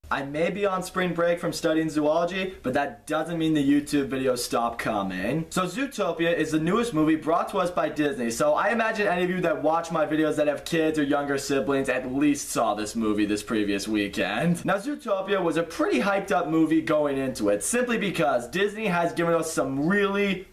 I may be on spring break from studying zoology, but that doesn't mean the YouTube videos stop coming. So Zootopia is the newest movie brought to us by Disney, so I imagine any of you that watch my videos that have kids or younger siblings at least saw this movie this previous weekend. Now Zootopia was a pretty hyped up movie going into it, simply because Disney has given us some really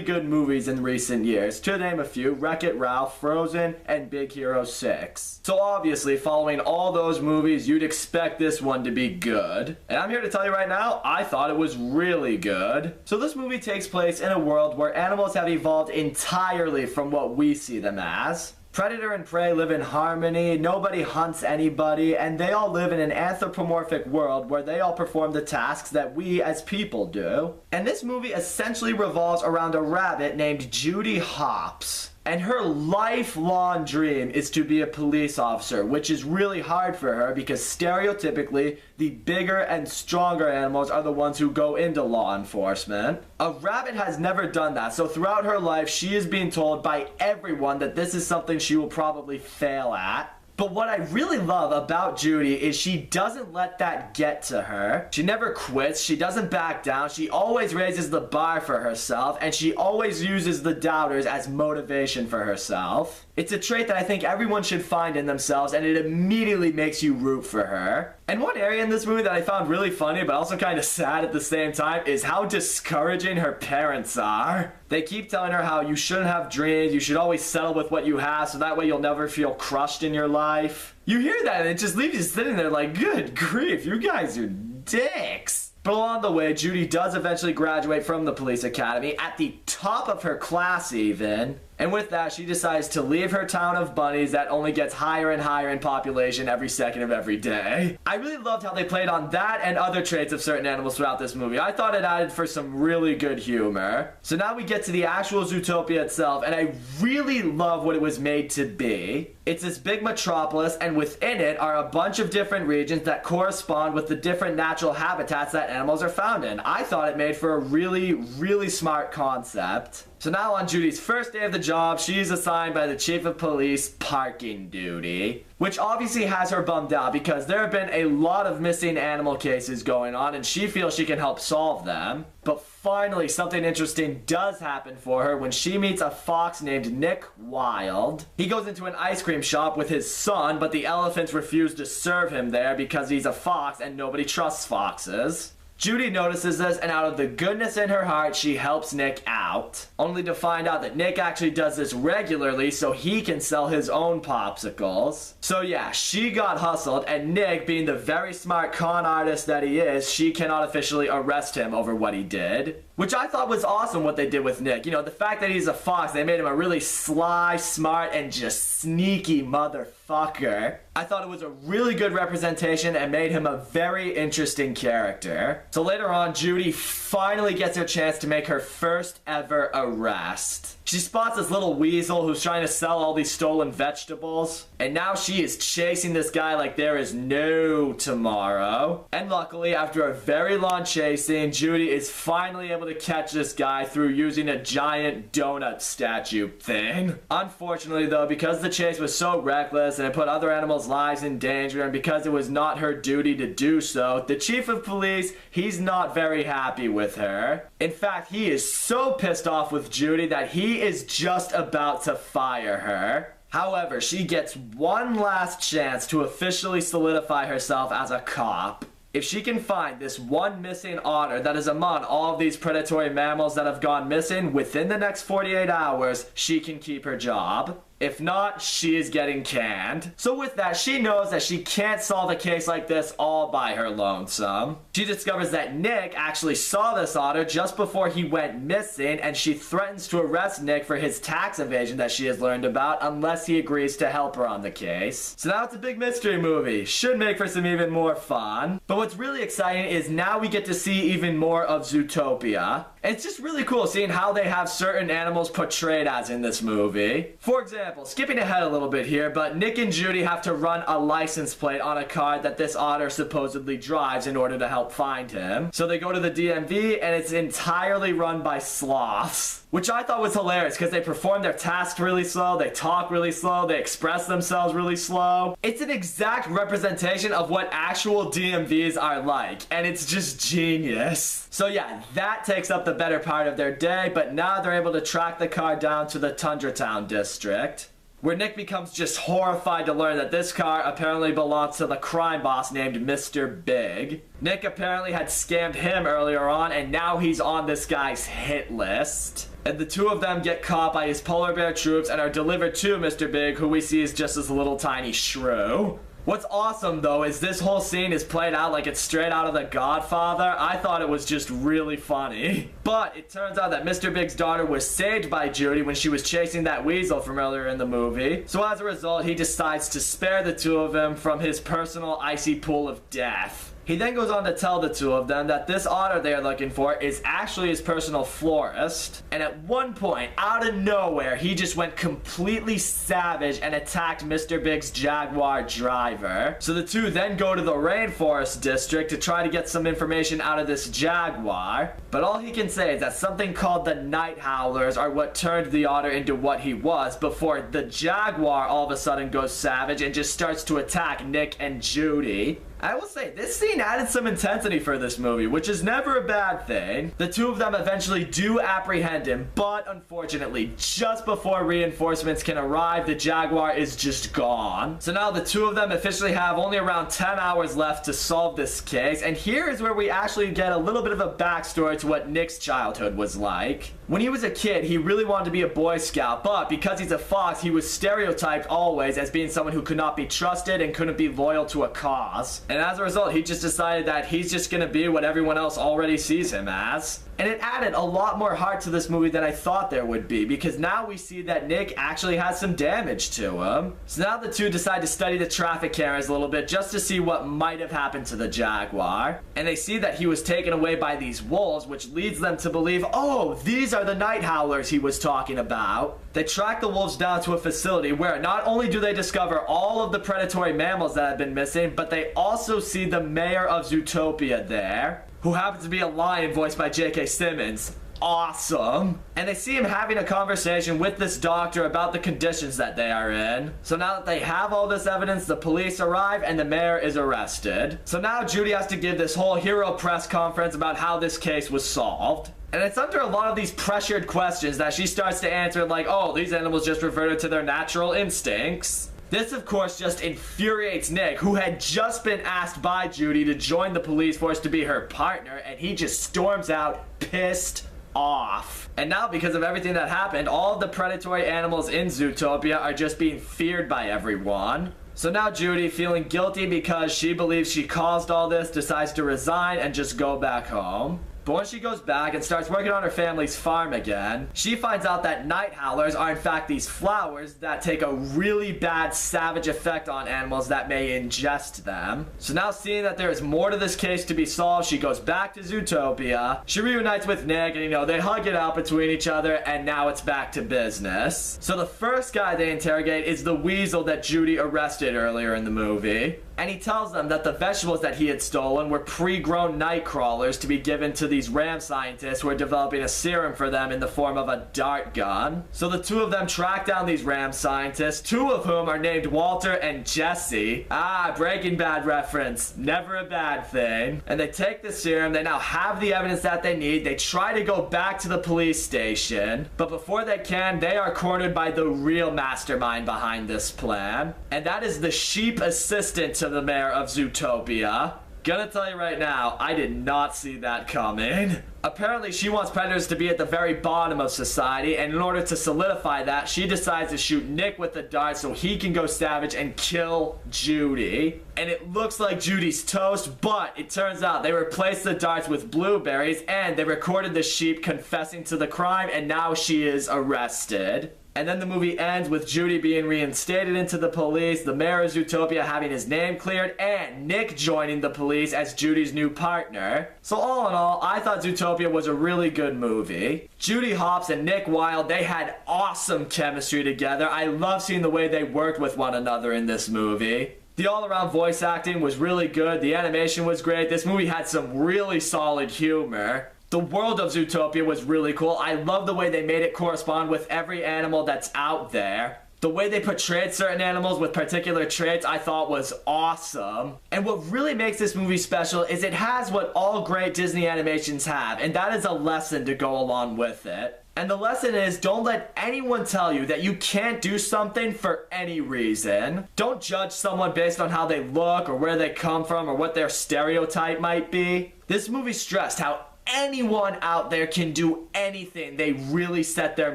good movies in recent years. To name a few, Wreck-It Ralph, Frozen, and Big Hero 6. So obviously, following all those movies, you'd expect this one to be good. And I'm here to tell you right now, I thought it was really good. So this movie takes place in a world where animals have evolved entirely from what we see them as. Predator and prey live in harmony, nobody hunts anybody, and they all live in an anthropomorphic world where they all perform the tasks that we as people do. And this movie essentially revolves around a rabbit named Judy Hopps. And her lifelong dream is to be a police officer, which is really hard for her because stereotypically, the bigger and stronger animals are the ones who go into law enforcement. A rabbit has never done that, so throughout her life, she is being told by everyone that this is something she will probably fail at. But what I really love about Judy is she doesn't let that get to her. She never quits, she doesn't back down, she always raises the bar for herself, and she always uses the doubters as motivation for herself. It's a trait that I think everyone should find in themselves, and it immediately makes you root for her. And one area in this movie that I found really funny, but also kind of sad at the same time, is how discouraging her parents are. They keep telling her how you shouldn't have dreams, you should always settle with what you have, so that way you'll never feel crushed in your life. You hear that and it just leaves you sitting there like, good grief, you guys are dicks. But along the way, Judy does eventually graduate from the police academy, at the top of her class even. And with that, she decides to leave her town of bunnies that only gets higher and higher in population every second of every day. I really loved how they played on that and other traits of certain animals throughout this movie. I thought it added for some really good humor. So now we get to the actual Zootopia itself, and I really love what it was made to be. It's this big metropolis, and within it are a bunch of different regions that correspond with the different natural habitats that animals are found in. I thought it made for a really smart concept. So now on Judy's first day of the job, she's assigned by the chief of police parking duty, which obviously has her bummed out because there have been a lot of missing animal cases going on and she feels she can help solve them. But finally, something interesting does happen for her when she meets a fox named Nick Wilde. He goes into an ice cream shop with his son, but the elephants refuse to serve him there because he's a fox and nobody trusts foxes. Judy notices this, and out of the goodness in her heart, she helps Nick out. Only to find out that Nick actually does this regularly so he can sell his own popsicles. So yeah, she got hustled, and Nick, being the very smart con artist that he is, she cannot officially arrest him over what he did. Which I thought was awesome what they did with Nick. You know, the fact that he's a fox, they made him a really sly, smart, and just sneaky motherfucker. I thought it was a really good representation and made him a very interesting character. So later on, Judy finally gets her chance to make her first ever arrest. She spots this little weasel who's trying to sell all these stolen vegetables. And now she is chasing this guy like there is no tomorrow. And luckily, after a very long chasing, Judy is finally able to catch this guy through using a giant donut statue thing. Unfortunately though, because the chase was so reckless and it put other animals' lives in danger, and because it was not her duty to do so, the chief of police, he's not very happy with her. In fact, he is so pissed off with Judy that he is just about to fire her. However, she gets one last chance to officially solidify herself as a cop. If she can find this one missing otter that is among all of these predatory mammals that have gone missing within the next 48 hours, she can keep her job. If not, she is getting canned. So with that, she knows that she can't solve a case like this all by her lonesome. She discovers that Nick actually saw this otter just before he went missing, and she threatens to arrest Nick for his tax evasion that she has learned about unless he agrees to help her on the case. So now it's a big mystery movie. Should make for some even more fun. But what's really exciting is now we get to see even more of Zootopia. And it's just really cool seeing how they have certain animals portrayed as in this movie. For example, skipping ahead a little bit here, but Nick and Judy have to run a license plate on a car that this otter supposedly drives in order to help find him. So they go to the DMV and it's entirely run by sloths. Which I thought was hilarious because they perform their tasks really slow, they talk really slow, they express themselves really slow. It's an exact representation of what actual DMV bees are like, and it's just genius. So yeah, that takes up the better part of their day, but now they're able to track the car down to the Tundra Town district, where Nick becomes just horrified to learn that this car apparently belongs to the crime boss named Mr. Big. Nick apparently had scammed him earlier on, and now he's on this guy's hit list. And the two of them get caught by his polar bear troops and are delivered to Mr. Big, who we see is just this little tiny shrew. What's awesome though is this whole scene is played out like it's straight out of The Godfather. I thought it was just really funny. But it turns out that Mr. Big's daughter was saved by Judy when she was chasing that weasel from earlier in the movie. So as a result, he decides to spare the two of them from his personal icy pool of death. He then goes on to tell the two of them that this otter they are looking for is actually his personal florist. And at one point, out of nowhere, he just went completely savage and attacked Mr. Big's Jaguar driver. So the two then go to the Rainforest District to try to get some information out of this Jaguar. But all he can say is that something called the Night Howlers are what turned the otter into what he was, before the Jaguar all of a sudden goes savage and just starts to attack Nick and Judy. I will say, this scene added some intensity for this movie, which is never a bad thing. The two of them eventually do apprehend him, but unfortunately, just before reinforcements can arrive, the Jaguar is just gone. So now the two of them officially have only around 10 hours left to solve this case, and here is where we actually get a little bit of a backstory to what Nick's childhood was like. When he was a kid, he really wanted to be a Boy Scout, but because he's a fox, he was stereotyped always as being someone who could not be trusted and couldn't be loyal to a cause. And as a result, he just decided that he's just gonna be what everyone else already sees him as. And it added a lot more heart to this movie than I thought there would be, because now we see that Nick actually has some damage to him. So now the two decide to study the traffic cameras a little bit just to see what might have happened to the Jaguar. And they see that he was taken away by these wolves, which leads them to believe, oh, these are the Night Howlers he was talking about. They track the wolves down to a facility where not only do they discover all of the predatory mammals that have been missing, but they also see the mayor of Zootopia there, who happens to be a lion voiced by J.K. Simmons. Awesome. And they see him having a conversation with this doctor about the conditions that they are in. So now that they have all this evidence, the police arrive and the mayor is arrested. So now Judy has to give this whole hero press conference about how this case was solved. And it's under a lot of these pressured questions that she starts to answer like, oh, these animals just reverted to their natural instincts. This, of course, just infuriates Nick, who had just been asked by Judy to join the police force to be her partner, and he just storms out pissed off. And now, because of everything that happened, all of the predatory animals in Zootopia are just being feared by everyone. So now Judy, feeling guilty because she believes she caused all this, decides to resign and just go back home. But when she goes back and starts working on her family's farm again, she finds out that Night Howlers are in fact these flowers that take a really bad savage effect on animals that may ingest them. So now, seeing that there is more to this case to be solved, she goes back to Zootopia. She reunites with Nick and, they hug it out between each other, and now it's back to business. So the first guy they interrogate is the weasel that Judy arrested earlier in the movie. And he tells them that the vegetables that he had stolen were pre-grown night crawlers to be given to these ram scientists who are developing a serum for them in the form of a dart gun. So the two of them track down these ram scientists, two of whom are named Walter and Jesse. Ah, Breaking Bad reference. Never a bad thing. And they take the serum, they now have the evidence that they need, they try to go back to the police station, but before they can, they are cornered by the real mastermind behind this plan. And that is the sheep assistant to the mayor of Zootopia. Gonna tell you right now, I did not see that coming. Apparently, she wants predators to be at the very bottom of society, and in order to solidify that, she decides to shoot Nick with the dart so he can go savage and kill Judy. And it looks like Judy's toast, but it turns out they replaced the darts with blueberries, and they recorded the sheep confessing to the crime, and now she is arrested. And then the movie ends with Judy being reinstated into the police, the mayor of Zootopia having his name cleared, and Nick joining the police as Judy's new partner. So all in all, I thought Zootopia was a really good movie. Judy Hopps and Nick Wilde, they had awesome chemistry together. I love seeing the way they worked with one another in this movie. The all-around voice acting was really good, the animation was great, this movie had some really solid humor. The world of Zootopia was really cool. I love the way they made it correspond with every animal that's out there. The way they portrayed certain animals with particular traits I thought was awesome. And what really makes this movie special is it has what all great Disney animations have, and that is a lesson to go along with it. And the lesson is, don't let anyone tell you that you can't do something for any reason. Don't judge someone based on how they look or where they come from or what their stereotype might be. This movie stressed how anyone out there can do anything they really set their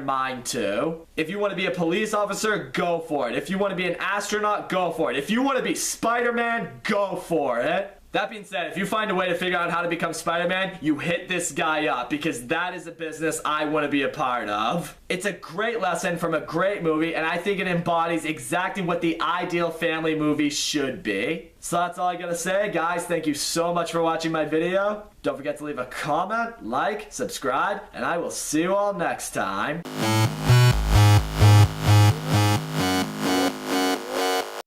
mind to. If you want to be a police officer, go for it. If you want to be an astronaut, go for it. If you want to be Spider-Man, go for it. That being said, if you find a way to figure out how to become Spider-Man, you hit this guy up, because that is a business I want to be a part of. It's a great lesson from a great movie, and I think it embodies exactly what the ideal family movie should be. So that's all I gotta say, guys. Thank you so much for watching my video. Don't forget to leave a comment, like, subscribe, and I will see you all next time.